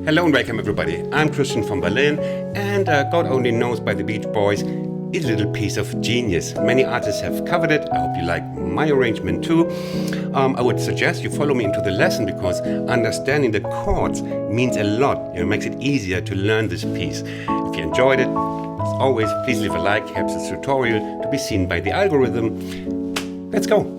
Hello and welcome everybody. I'm Christian from Berlin, and God Only Knows by the Beach Boys is a little piece of genius. Many artists have covered it. I hope you like my arrangement too. I would suggest you follow me into the lesson because understanding the chords means a lot. It makes it easier to learn this piece. If you enjoyed it, as always, please leave a like. Helps this tutorial to be seen by the algorithm. Let's go.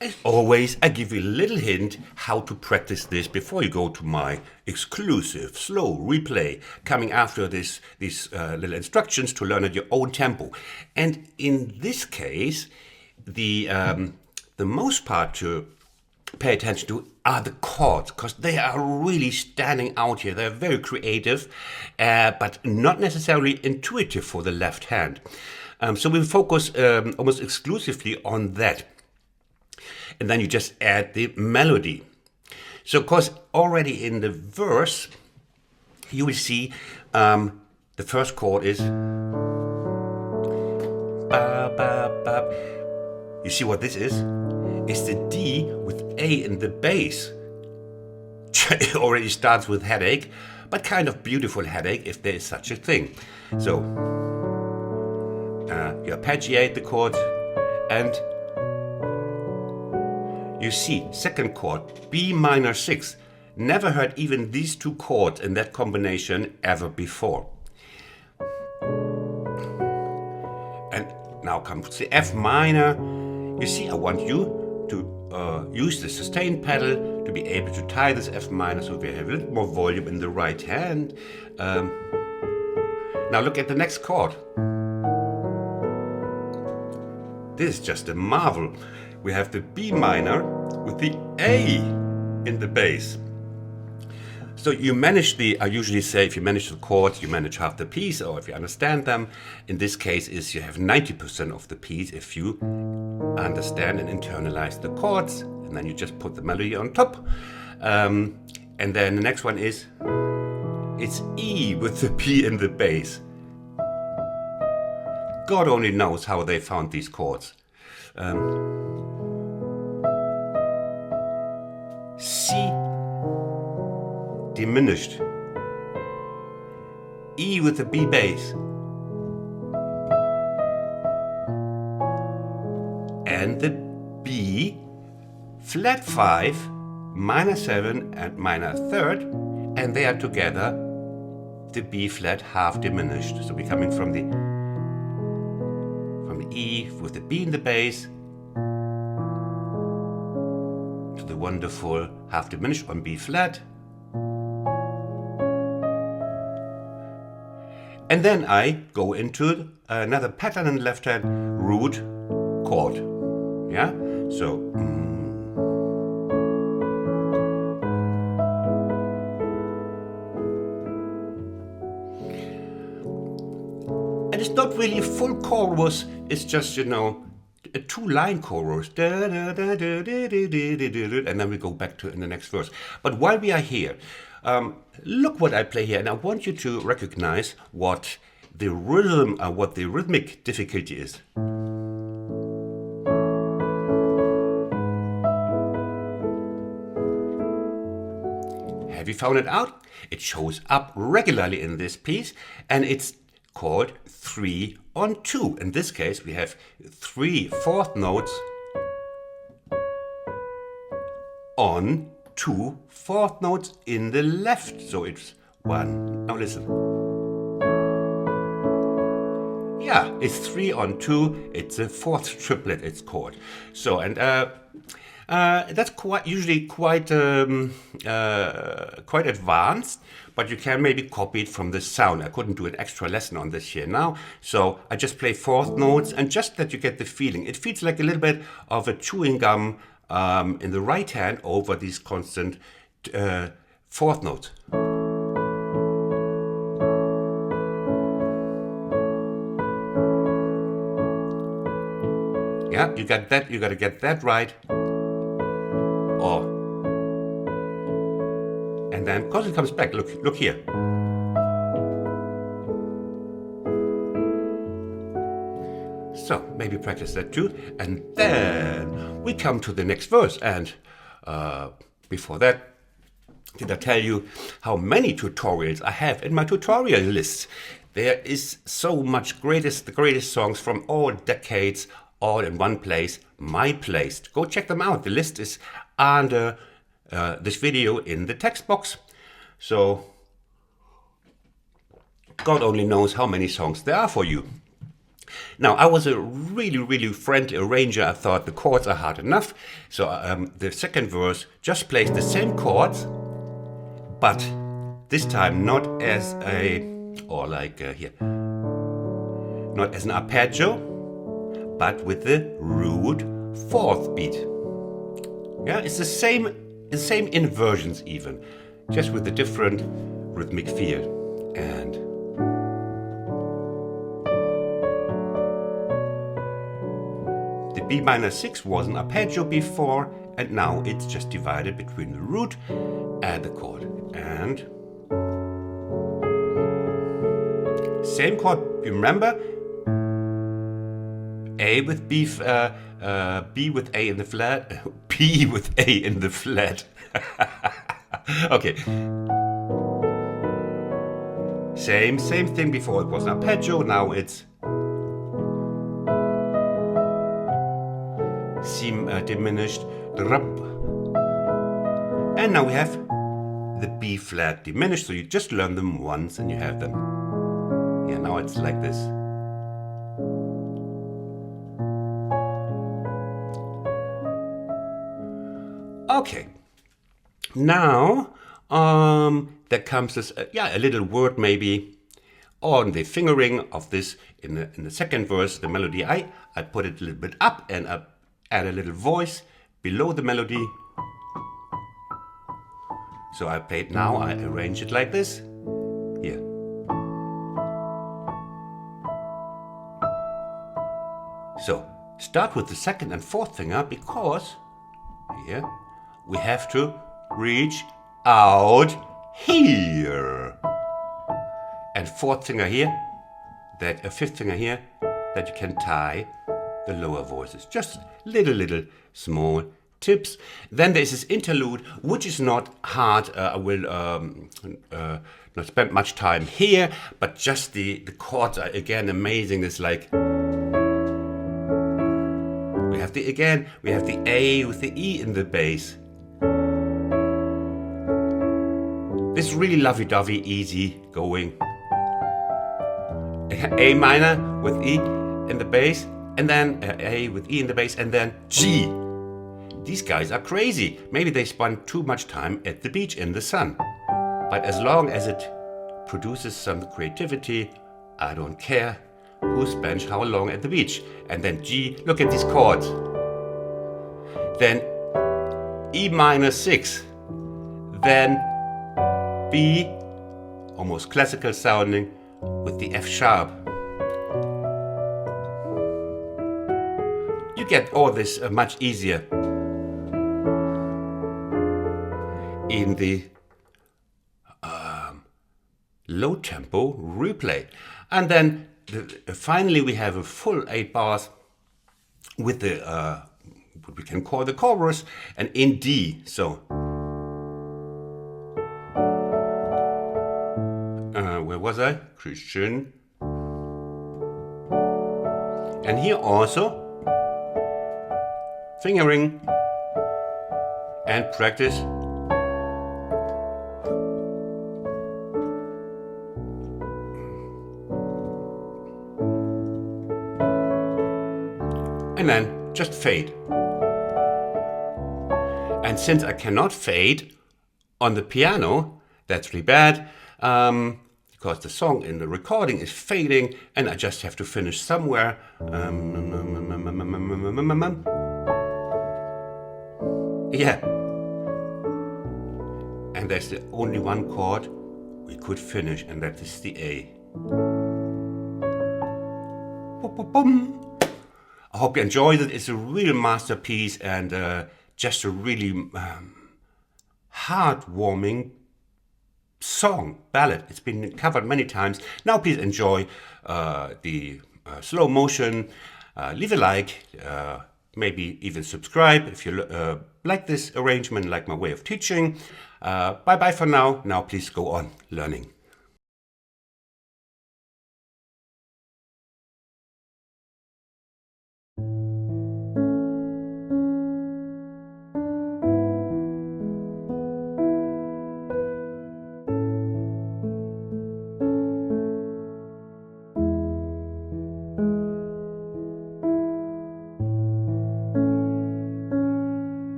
As always, I give you a little hint how to practice this before you go to my exclusive slow replay coming after these little instructions to learn at your own tempo. And in this case, the most part to pay attention to are the chords, because they are really standing out here. They're very creative, but not necessarily intuitive for the left hand. So we'll focus almost exclusively on that. And then you just add the melody. So of course, already in the verse, you will see the first chord is ba, ba, ba. You see what this is? It's the D with A in the bass. It already starts with headache, but kind of beautiful headache if there is such a thing. So you arpeggiate the chord and you see, second chord, B minor 6. Never heard even these two chords in that combination ever before. And now comes the F minor. You see, I want you to use the sustain pedal to be able to tie this F minor so we have a little more volume in the right hand. Now look at the next chord. This is just a marvel. We have the B minor with the A in the bass. So you manage I usually say if you manage the chords, you manage half the piece, or if you understand them. In this case is you have 90% of the piece if you understand and internalize the chords, and then you just put the melody on top. And then the next one is, it's E with the B in the bass. God only knows how they found these chords. C diminished, E with the B bass, and the B flat 5, minor 7 and minor third, and they are together the B flat half diminished. So we're coming from the E with the B in the bass to the wonderful half diminished on B flat. And then I go into another pattern in the left hand, root chord. Yeah? So and it's not really a full chorus, it's just, you know, a 2-line chorus. And then we go back to in the next verse. But while we are here, look what I play here, and I want you to recognize what the rhythm, what the rhythmic difficulty is. Have you found it out? It shows up regularly in this piece, and it's called 3 on 2. In this case, we have 3 fourth notes on 2 fourth notes in the left. So it's 1. Now listen. Yeah, it's 3 on 2. It's a fourth triplet, it's called. So, and that's usually quite advanced, but you can maybe copy it from the sound. I couldn't do an extra lesson on this here now, so I just play fourth notes, and just that you get the feeling. It feels like a little bit of a chewing gum in the right hand over these constant fourth notes. Yeah, you got that. You got to get that right. And then, because it comes back, look here. So maybe practice that too, and then we come to the next verse. And before that, did I tell you how many tutorials I have in my tutorial list? There is so much the greatest songs from all decades, all in one place, my place. Go check them out. The list is under this video in the text box. So God only knows how many songs there are for you. Now, I was a really friendly arranger. I thought the chords are hard enough. So the second verse just plays the same chords, but this time not as here, not as an arpeggio, but with the root fourth beat. Yeah, it's the same inversions even, just with a different rhythmic feel. And the B minor 6 was an arpeggio before, and now it's just divided between the root and the chord. And same chord, you remember? A with B, B with A in the flat, B with A in the flat. Okay. Same thing before. It was an arpeggio, now it's C diminished, and now we have the B flat diminished. So you just learn them once and you have them. Yeah, now it's like this. Okay, now there comes this, a little word maybe on the fingering of this in the second verse, the melody. I put it a little bit up and add a little voice below the melody. So I play it now, I arrange it like this. Here. So start with the second and fourth finger, because here we have to reach out here. And fourth finger here, that a fifth finger here, that you can tie the lower voices. Just little small tips. Then there's this interlude, which is not hard. I will not spend much time here, but just the chords are again amazing. It's like we have the A with the E in the bass. This is really lovey-dovey, easy going. A minor with E in the bass, and then A with E in the bass, and then G. These guys are crazy. Maybe they spend too much time at the beach in the sun. But as long as it produces some creativity, I don't care who spends how long at the beach. And then G, look at these chords. Then E minor 6. Then B, almost classical sounding, with the F sharp. You get all this much easier in the low tempo replay. And then finally we have a full 8 bars with the what we can call the chorus, and in D. So where was I? Christian. And here also fingering and practice. And then just fade. And since I cannot fade on the piano, that's really bad, because the song in the recording is fading, and I just have to finish somewhere. Yeah. And there's the only one chord we could finish, and that is the A. I hope you enjoyed it. It's a real masterpiece, and just a really heartwarming song, ballad. It's been covered many times. Now please enjoy the slow motion. Leave a like, maybe even subscribe if you like this arrangement, like my way of teaching. Bye bye for now. Now please go on learning.